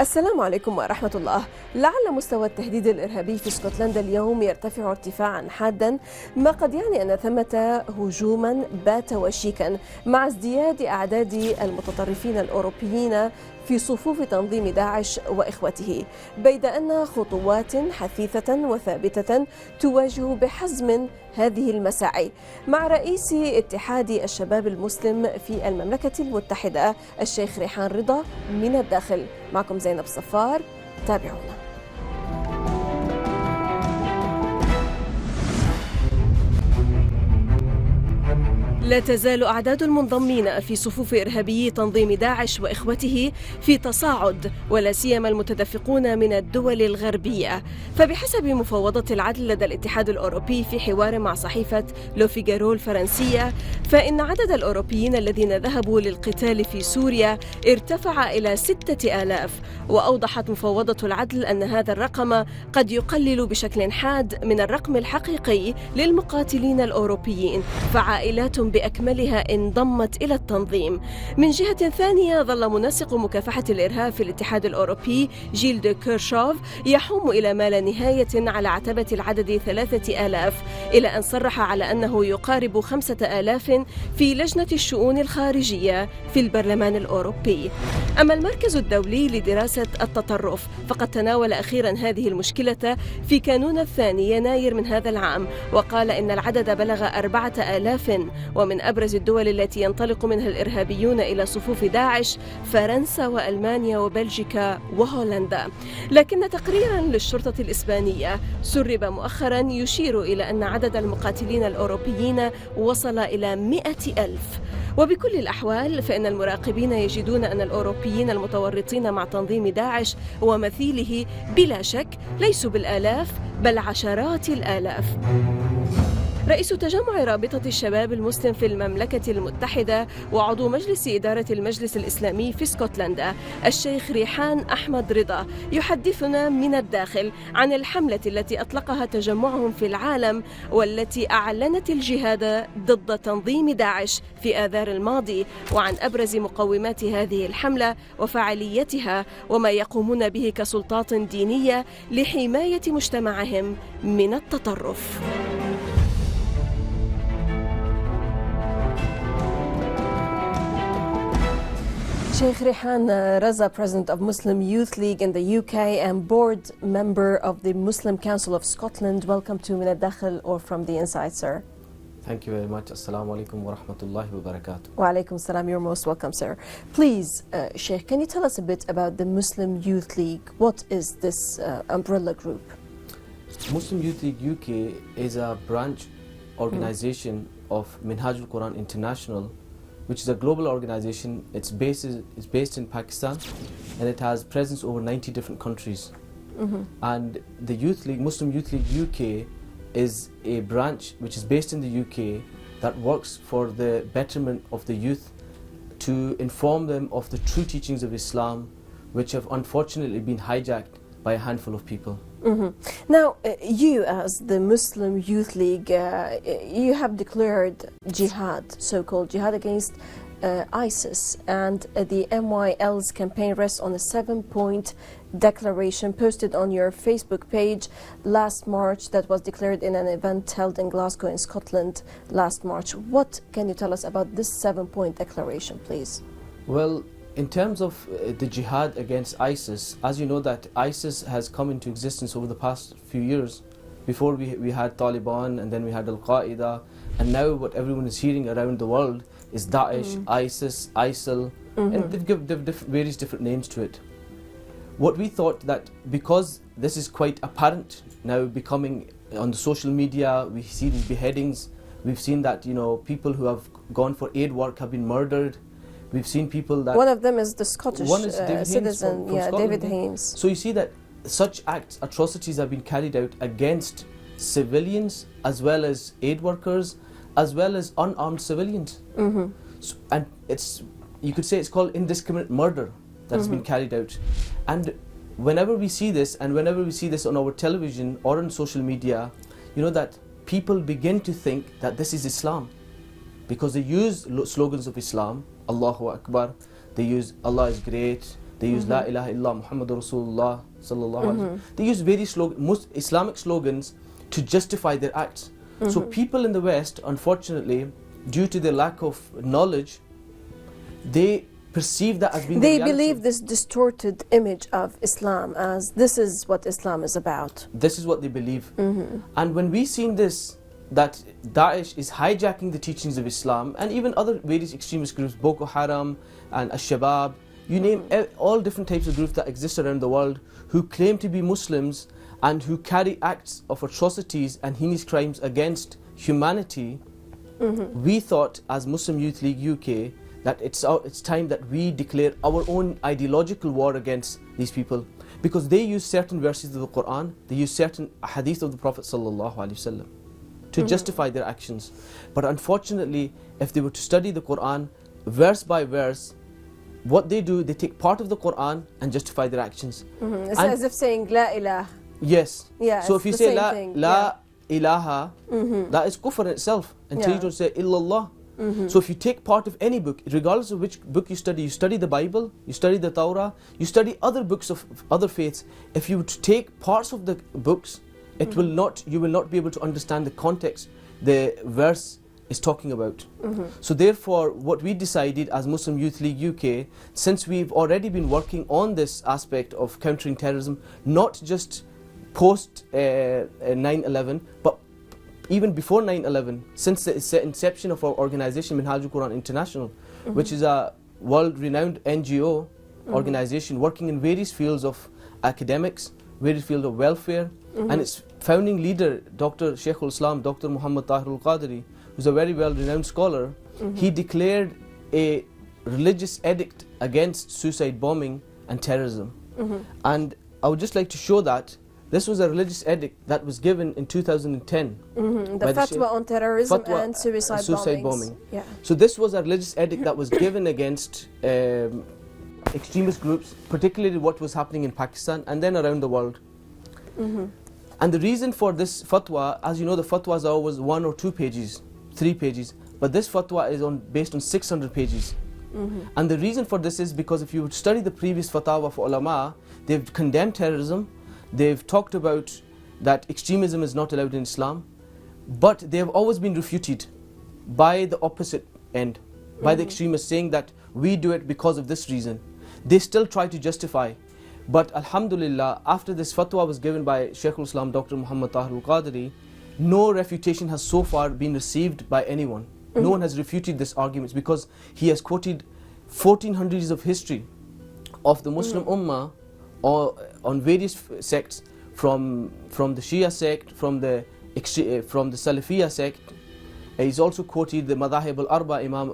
السلام عليكم ورحمة الله. لعل مستوى التهديد الإرهابي في اسكتلندا اليوم يرتفع ارتفاعا حادا، ما قد يعني أن ثمة هجوما بات وشيكا مع ازدياد أعداد المتطرفين الأوروبيين في صفوف تنظيم داعش وإخوته، بيد أن خطوات حثيثة وثابتة تواجه بحزم هذه المساعي. مع رئيس اتحاد الشباب المسلم في المملكة المتحدة الشيخ ريحان رضا من الداخل. معكم زينب الصفار، تابعونا. لا تزال أعداد المنضمين في صفوف إرهابي تنظيم داعش وإخوته في تصاعد، ولا سيما المتدفقون من الدول الغربية. فبحسب مفوضة العدل لدى الاتحاد الأوروبي في حوار مع صحيفة لو فيغارو الفرنسية، فإن عدد الأوروبيين الذين ذهبوا للقتال في سوريا ارتفع إلى 6000. وأوضحت مفوضة العدل أن هذا الرقم قد يقلل بشكل حاد من الرقم الحقيقي للمقاتلين الأوروبيين، فعائلات بأكملها انضمت إلى التنظيم. من جهة ثانية، ظل منسق مكافحة الإرهاب في الاتحاد الأوروبي جيل دي كيرشوف يحوم إلى ما لا نهاية على عتبة العدد 3000، إلى أن صرح على أنه يقارب 5000 في لجنة الشؤون الخارجية في البرلمان الأوروبي. أما المركز الدولي لدراسة التطرف فقد تناول أخيرا هذه المشكلة في كانون الثاني يناير من هذا العام، وقال إن العدد بلغ 4000. ومن أبرز الدول التي ينطلق منها الإرهابيون إلى صفوف داعش فرنسا وألمانيا وبلجيكا وهولندا. لكن تقريرا للشرطة الإسبانية سرب مؤخرا يشير إلى أن عدد المقاتلين الأوروبيين وصل إلى 100,000. وبكل الأحوال فإن المراقبين يجدون أن الأوروبيين المتورطين مع تنظيم داعش ومثيله بلا شك ليسوا بالآلاف بل عشرات الآلاف. رئيس تجمع رابطة الشباب المسلم في المملكة المتحدة وعضو مجلس إدارة المجلس الإسلامي في اسكتلندا الشيخ ريحان أحمد رضا يحدثنا من الداخل عن الحملة التي أطلقها تجمعهم في العالم، والتي أعلنت الجهاد ضد تنظيم داعش في آذار الماضي، وعن أبرز مقومات هذه الحملة وفعاليتها وما يقومون به كسلطات دينية لحماية مجتمعهم من التطرف. Sheikh Rehan Raza, President of Muslim Youth League in the UK and board member of the Muslim Council of Scotland. Welcome to Min Dakhel, or from the inside, sir. Thank you very much. Assalamu alaikum wa rahmatullahi wa barakatuh. Wa alaikum salam. You're most welcome, sir. Please, Sheikh, can you tell us a bit about the Muslim Youth League? What is this umbrella group? Muslim Youth League UK is a branch organization of Minhajul Quran International, which is a global organization. It's based in Pakistan, and it has presence over 90 different countries. And the Youth League, Muslim Youth League UK, is a branch which is based in the UK that works for the betterment of the youth, to inform them of the true teachings of Islam, which have unfortunately been hijacked by a handful of people. Now, you as the Muslim Youth League, you have declared jihad, so-called jihad against ISIS, and the MYL's campaign rests on a 7-point declaration posted on your Facebook page last March that was declared in an event held in Glasgow in Scotland last March. What can you tell us about this 7-point declaration, please? Well, in terms of the jihad against ISIS, as you know that ISIS has come into existence over the past few years. Before we had Taliban, and then we had Al-Qaeda, and now what everyone is hearing around the world is Daesh, ISIS, ISIL, and they've given various different names to it. What we thought that because this is quite apparent now, becoming on the social media, we see these beheadings, we've seen that, you know, people who have gone for aid work have been murdered. We've seen people that... One of them is the Scottish citizen, from Scotland. David Haynes. So you see that such acts, atrocities have been carried out against civilians, as well as aid workers, as well as unarmed civilians. So, and you could say it's called indiscriminate murder that has been carried out. And whenever we see this, and whenever we see this on our television or on social media, you know that people begin to think that this is Islam, because they use slogans of Islam, Allahu Akbar, they use Allah is great, They use La ilaha illallah Muhammadur Rasulullah sallallahu alaihi wasallam. They use various Islamic slogans to justify their acts. So people in the West, unfortunately, due to their lack of knowledge, they perceive that as being They the reality. believe this distorted image of Islam as this is what Islam is about. This is what they believe. And when we seen this, that Daesh is hijacking the teachings of Islam, and even other various extremist groups, Boko Haram and Al-Shabab, you name all different types of groups that exist around the world who claim to be Muslims and who carry acts of atrocities and heinous crimes against humanity, we thought as Muslim Youth League UK that it's time that we declare our own ideological war against these people, because they use certain verses of the Quran, they use certain hadith of the Prophet sallallahu alaihi wasallam to justify their actions. But unfortunately, if they were to study the Quran verse by verse, what they do, they take part of the Quran and justify their actions. It's as if saying La ilaha. Yes. Yeah, so it's if you the say same La, thing. la ilaha, that is kufr in itself, until you don't say illallah. So if you take part of any book, regardless of which book you study the Bible, you study the Torah, you study other books of other faiths, if you were to take parts of the books, it will not, you will not be able to understand the context the verse is talking about. So therefore, what we decided as Muslim Youth League UK, since we've already been working on this aspect of countering terrorism, not just post 9/11, but even before 9/11, since the inception of our organization Minhaj al-Quran International, which is a world-renowned NGO organization working in various fields of academics, various fields of welfare, and its founding leader, Dr. Sheikh al-Islam, Dr. Muhammad Tahir al-Qadri, who's a very well-renowned scholar, he declared a religious edict against suicide bombing and terrorism. And I would just like to show that this was a religious edict that was given in 2010. The fatwa on terrorism and suicide bombing. Yeah. So this was a religious edict that was given against extremist groups, particularly what was happening in Pakistan and then around the world. And the reason for this fatwa, as you know, the fatwas are always 1 or 2 pages, 3 pages, but this fatwa is based on 600 pages. And the reason for this is because if you would study the previous fatwa of ulama, they've condemned terrorism, they've talked about that extremism is not allowed in Islam, but they have always been refuted by the opposite end, by the extremists saying that we do it because of this reason. They still try to justify. But alhamdulillah, after this fatwa was given by Shaykh al-Islam Dr. Muhammad Tahir al-Qadri, no refutation has so far been received by anyone. No one has refuted this argument, because he has quoted 1400 years of history of the Muslim Ummah on various sects, from the Shia sect, from the Salafiyya sect. He's also quoted the Madahib al-Arba, Imam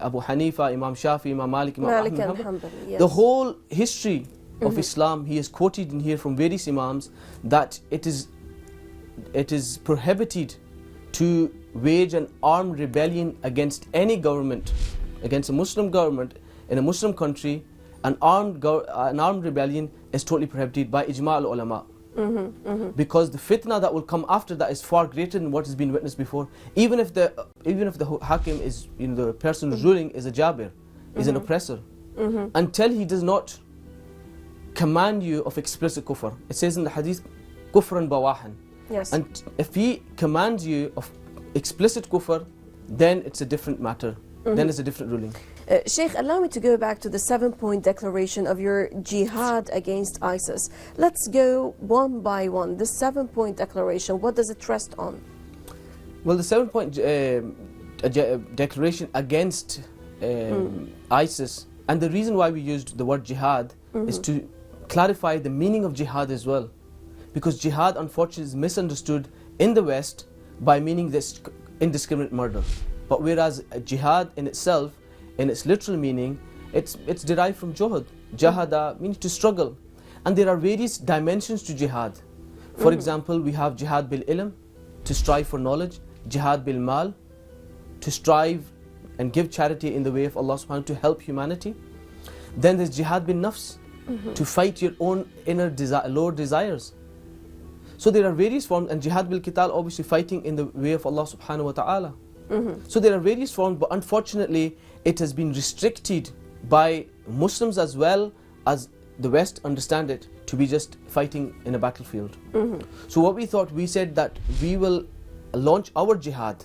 Abu Hanifa, Imam Shafi, Imam Malik, Imam Ahmad. Yes. The whole history of Islam, he has quoted in here from various Imams that it is prohibited to wage an armed rebellion against any government, against a Muslim government in a Muslim country. An armed rebellion is totally prohibited by ijma' al-ulama. Because the fitna that will come after that is far greater than what has been witnessed before. Even if the hakim is, the person who's ruling is a jabir, is an oppressor, until he does not command you of explicit kufr. It says in the hadith, kufran bawahan. Yes. And if he commands you of explicit kufr, then it's a different matter. Then it's a different ruling. Sheikh, allow me to go back to the 7-point declaration of your jihad against ISIS. Let's go one by one. The 7-point declaration, what does it rest on? Well, the 7-point declaration against ISIS, and the reason why we used the word jihad is to clarify the meaning of jihad as well. Because jihad, unfortunately, is misunderstood in the West by meaning this indiscriminate murder. But whereas jihad in itself, in its literal meaning, it's derived from jihad. Jahada means to struggle. And there are various dimensions to jihad. For example, we have jihad bil ilm, to strive for knowledge, jihad bil mal, to strive and give charity in the way of Allah subhanahu wa ta'ala to help humanity. Then there's jihad bin nafs, to fight your own inner lower desires. So there are various forms, and jihad bil qital, obviously fighting in the way of Allah subhanahu wa ta'ala. So there are various forms, but unfortunately it has been restricted by Muslims as well as the West understand it to be just fighting in a battlefield. So what we thought, we said that we will launch our jihad,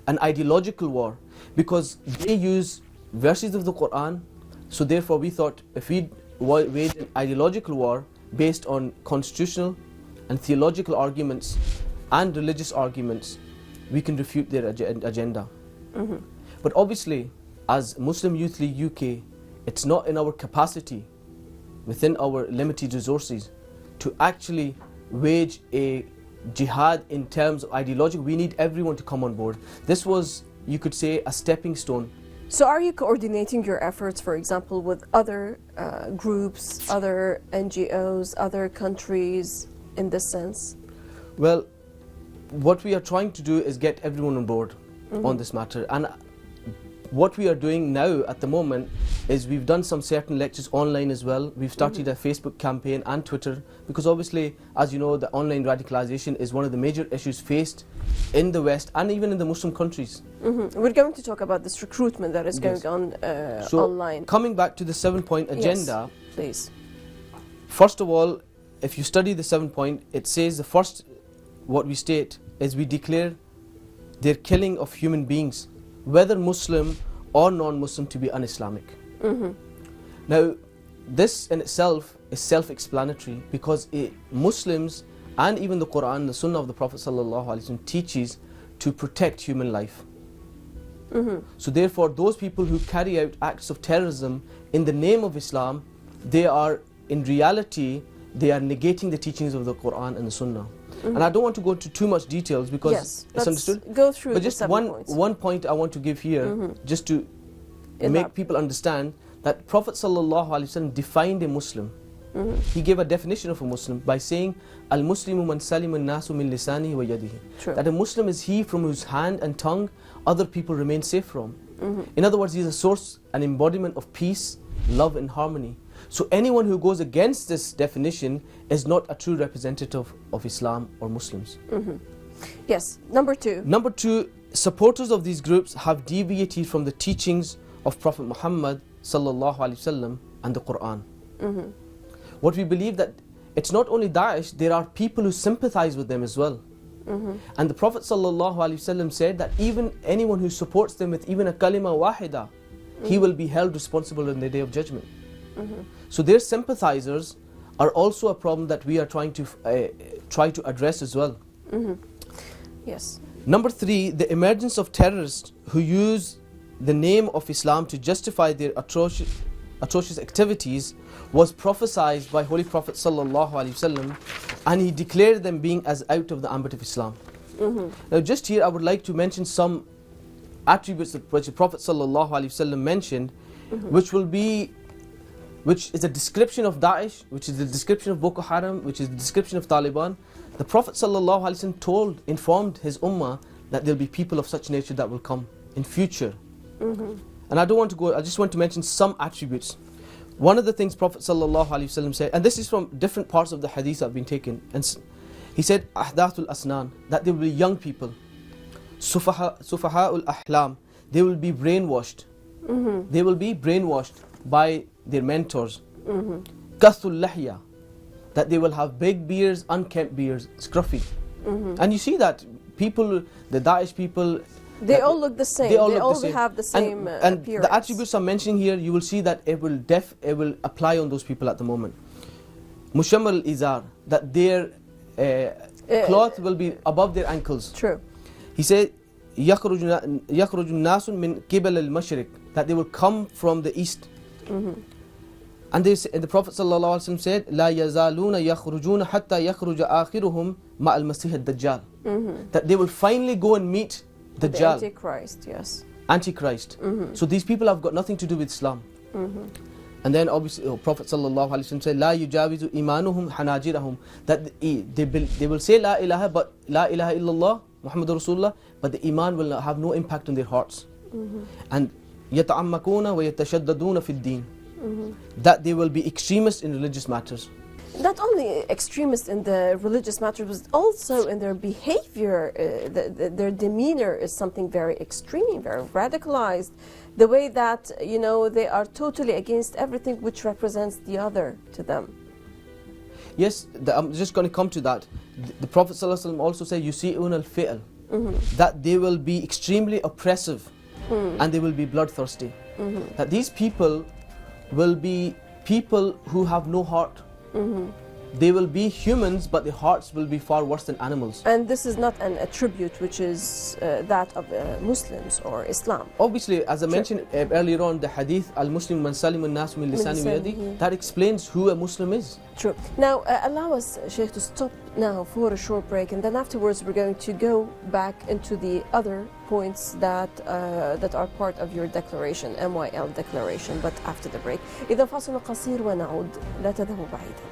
an ideological war, because they use verses of the Quran. So therefore we thought if we wage an ideological war based on constitutional and theological arguments and religious arguments, we can refute their agenda. But obviously, as Muslim Youth League UK, it's not in our capacity, within our limited resources, to actually wage a jihad in terms of ideology. We need everyone to come on board. This was, you could say, a stepping stone. So are you coordinating your efforts, for example, with other groups, other NGOs, other countries in this sense? Well, what we are trying to do is get everyone on board on this matter. And what we are doing now at the moment is we've done some certain lectures online as well. We've started a Facebook campaign and Twitter, because obviously, as you know, the online radicalization is one of the major issues faced in the West and even in the Muslim countries. We're going to talk about this recruitment that is going on online. Coming back to the 7-point agenda, yes, please. First of all, if you study the 7-point, it says the first, what we state is we declare their killing of human beings, whether Muslim or non-Muslim, to be un-Islamic. Now, this in itself is self-explanatory, because Muslims and even the Quran, the Sunnah of the Prophet ﷺ teaches to protect human life. So therefore, those people who carry out acts of terrorism in the name of Islam, they are, in reality, they are negating the teachings of the Quran and the Sunnah. And I don't want to go into too much details because it's understood. Go through but just one point I want to give here, just to make people understand that Prophet ﷺ defined a Muslim. He gave a definition of a Muslim by saying, Al-Muslimu man salima an-nasu min lisanihi wa yadihi. That a Muslim is he from whose hand and tongue other people remain safe from. In other words, he is a source, an embodiment of peace, love and harmony. So anyone who goes against this definition is not a true representative of Islam or Muslims. Yes, number two. Number two, supporters of these groups have deviated from the teachings of Prophet Muhammad sallallahu alaihi wasallam and the Quran. What we believe that it's not only Daesh, there are people who sympathize with them as well. And the Prophet sallallahu alaihi wasallam said that even anyone who supports them with even a kalima wahida, he will be held responsible on the day of judgment. So their sympathizers are also a problem that we are trying to try to address as well. Yes. Number three, the emergence of terrorists who use the name of Islam to justify their atrocious activities was prophesied by Holy Prophet sallallahu alaihi wasallam, and he declared them being as out of the ambit of Islam. Now just here I would like to mention some attributes which the Prophet sallallahu alaihi wasallam mentioned, which is a description of Daesh, which is the description of Boko Haram, which is the description of Taliban. The Prophet ﷺ informed his ummah that there will be people of such nature that will come in future. And I don't want to go, I just want to mention some attributes. One of the things Prophet ﷺ said, and this is from different parts of the hadith that have been taken, and he said, Ahdathul Asnan, that there will be young people. Sufaha'ul Ahlam, they will be brainwashed. They will be brainwashed by their mentors. Kathul Lahya, that they will have big beards, unkempt beards, scruffy. And you see that people, the Daesh people, they all look the same. They all have the same and appearance. The attributes I'm mentioning here, you will see that it will apply on those people at the moment. Mushammar al-Izar, that their cloth will be above their ankles. True. He said, يَخْرُجُ النَّاسُ مِنْ قِبَلَ الْمَشْرِقِ, that they will come from the east. And the Prophet ﷺ said, لا يزالون يخرجون حتى يخرج آخرهم مع المسيح الدجال. That they will finally go and meet Dajjal. The Antichrist, yes. Antichrist. So these people have got nothing to do with Islam. And then obviously Prophet ﷺ said, لا يجاوز إيمانهم حناجرهم, that they will say La ilaha, but La ilaha illallah, Muhammad Rasulullah, but the iman will have no impact on their hearts. And يتعمقون ويتشددون في الدين, that they will be extremists in religious matters. Not only extremists in the religious matters, but also in their behavior. Their demeanor is something very extreme, very radicalized. the way that, you know, they are totally against everything which represents the other to them. Yes, I'm just going to come to that. The Prophet ﷺ also said, "Yusi'un al-fi'l," that they will be extremely oppressive and they will be bloodthirsty. That these people will be people who have no heart. They will be humans, but their hearts will be far worse than animals. And this is not an attribute which is that of Muslims or Islam. Obviously, as I mentioned earlier on, the hadith, "Al-Muslim man salim al-nas min lisani wa yadi," that explains who a Muslim is. True. Now, allow us, Sheikh, to stop now for a short break, and then afterwards we're going to go back into the other points that are part of your declaration, MYL declaration, but after the break. إذا فاصل قصير ونعود، لا تذهبوا بعيدا.